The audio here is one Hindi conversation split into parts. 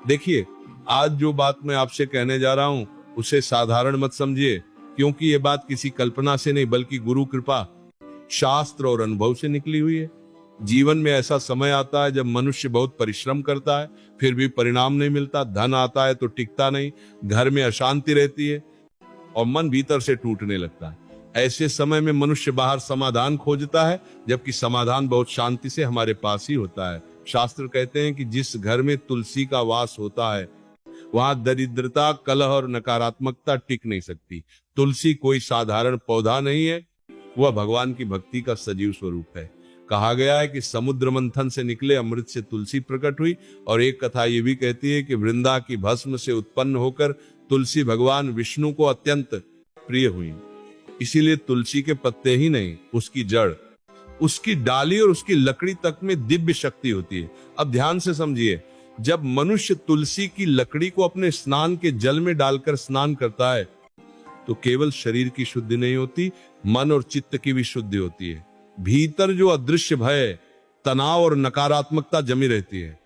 देखिए, आज जो बात मैं आपसे कहने जा रहा हूं उसे साधारण मत समझिए, क्योंकि ये बात किसी कल्पना से नहीं बल्कि गुरु कृपा, शास्त्र और अनुभव से निकली हुई है। जीवन में ऐसा समय आता है जब मनुष्य बहुत परिश्रम करता है, फिर भी परिणाम नहीं मिलता। धन आता है तो टिकता नहीं, घर में अशांति रहती है और मन भीतर से टूटने लगता है। ऐसे समय में मनुष्य बाहर समाधान खोजता है, जबकि समाधान बहुत शांति से हमारे पास ही होता है। शास्त्र कहते हैं कि जिस घर में तुलसी का वास होता है वहां दरिद्रता, कलह और नकारात्मकता टिक नहीं सकती। तुलसी कोई साधारण पौधा नहीं है, वह भगवान की भक्ति का सजीव स्वरूप है। कहा गया है कि समुद्र मंथन से निकले अमृत से तुलसी प्रकट हुई, और एक कथा ये भी कहती है कि वृंदा की भस्म से उत्पन्न होकर तुलसी भगवान विष्णु को अत्यंत प्रिय हुई। इसीलिए तुलसी के पत्ते ही नहीं, उसकी जड़, उसकी डाली और उसकी लकड़ी तक में दिव्य शक्ति होती है। अब ध्यान से समझिए, जब मनुष्य तुलसी की लकड़ी को अपने स्नान के जल में डालकर स्नान करता है तो केवल शरीर की शुद्धि नहीं होती, मन और चित्त की भी शुद्धि होती है। भीतर जो अदृश्य भय, तनाव और नकारात्मकता जमी रहती है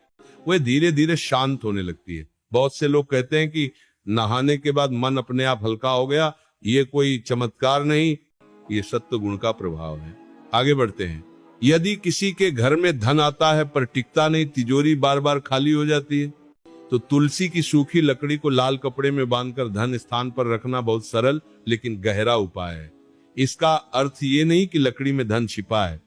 वह धीरे धीरे शांत होने लगती है। बहुत से लोग कहते हैं कि नहाने के बाद मन अपने आप हल्का हो गया। ये कोई चमत्कार नहीं, ये सत्व गुण का प्रभाव है। आगे बढ़ते हैं। यदि किसी के घर में धन आता है पर टिकता नहीं, तिजोरी बार बार खाली हो जाती है, तो तुलसी की सूखी लकड़ी को लाल कपड़े में बांधकर धन स्थान पर रखना बहुत सरल लेकिन गहरा उपाय है। इसका अर्थ ये नहीं कि लकड़ी में धन छिपा है,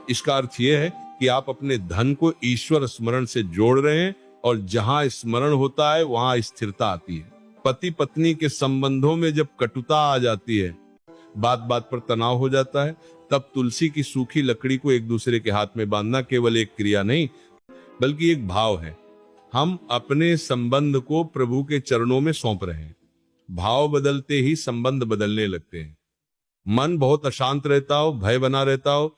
इसका अर्थ ये है कि आप अपने धन को ईश्वर स्मरण से जोड़ रहे हैं, और जहां स्मरण होता है वहां स्थिरता आती है। पति पत्नी के संबंधों में जब कटुता आ जाती है, बात बात पर तनाव हो जाता है, तब तुलसी की सूखी लकड़ी को एक दूसरे के हाथ में बांधना केवल एक क्रिया नहीं बल्कि एक भाव है। हम अपने संबंध को प्रभु के चरणों में सौंप रहे हैं। भाव बदलते ही संबंध बदलने लगते हैं। मन बहुत अशांत रहता हो, भय बना रहता हो,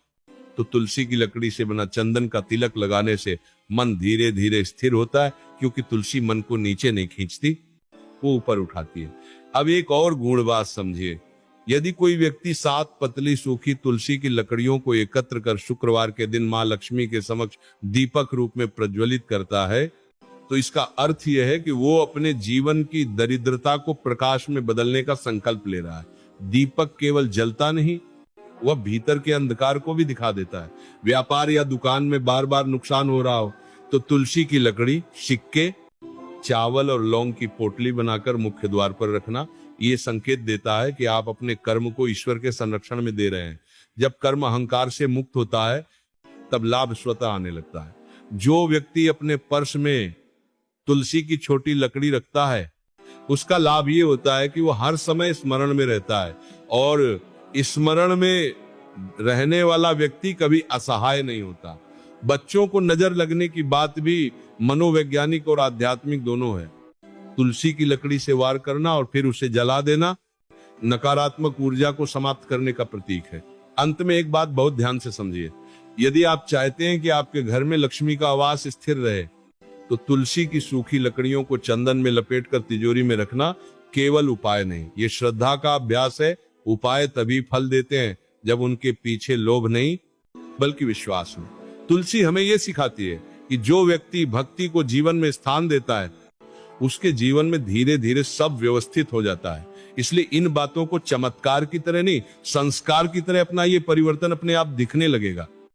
तो तुलसी की लकड़ी से बना चंदन का तिलक लगाने से मन धीरे धीरे स्थिर होता है, क्योंकि तुलसी मन को नीचे नहीं खींचती, वो ऊपर उठाती है। अब एक और गूढ़ बात समझिए। यदि कोई व्यक्ति 7 पतली सूखी तुलसी की लकड़ियों को एकत्र कर शुक्रवार के दिन मां लक्ष्मी के समक्ष दीपक रूप में प्रज्वलित करता है, तो इसका अर्थ यह है कि वो अपने जीवन की दरिद्रता को प्रकाश में बदलने का संकल्प ले रहा है। दीपक केवल जलता नहीं, वह भीतर के अंधकार को भी दिखा देता है। व्यापार या दुकान में बार बार नुकसान हो रहा हो तो तुलसी की लकड़ी, सिक्के, चावल और लौंग की पोटली बनाकर मुख्य द्वार पर रखना, ये संकेत देता है कि आप अपने कर्म को ईश्वर के संरक्षण में दे रहे हैं। जब कर्म अहंकार से मुक्त होता है तब लाभ स्वतः आने लगता है। जो व्यक्ति अपने पर्स में तुलसी की छोटी लकड़ी रखता है उसका लाभ ये होता है कि वो हर समय स्मरण में रहता है, और स्मरण में रहने वाला व्यक्ति कभी असहाय नहीं होता। बच्चों को नजर लगने की बात भी मनोवैज्ञानिक और आध्यात्मिक दोनों है। तुलसी की लकड़ी से वार करना और फिर उसे जला देना नकारात्मक ऊर्जा को समाप्त करने का प्रतीक है। अंत में एक बात बहुत ध्यान से समझिए। यदि आप चाहते हैं कि आपके घर में लक्ष्मी का वास स्थिर रहे, तो तुलसी की सूखी लकड़ियों को चंदन में लपेटकर तिजोरी में रखना केवल उपाय नहीं, ये श्रद्धा का अभ्यास है। उपाय तभी फल देते हैं जब उनके पीछे लोभ नहीं बल्कि विश्वास हो। तुलसी हमें यह सिखाती है कि जो व्यक्ति भक्ति को जीवन में स्थान देता है उसके जीवन में धीरे धीरे सब व्यवस्थित हो जाता है। इसलिए इन बातों को चमत्कार की तरह नहीं, संस्कार की तरह अपनाइए, परिवर्तन अपने आप दिखने लगेगा।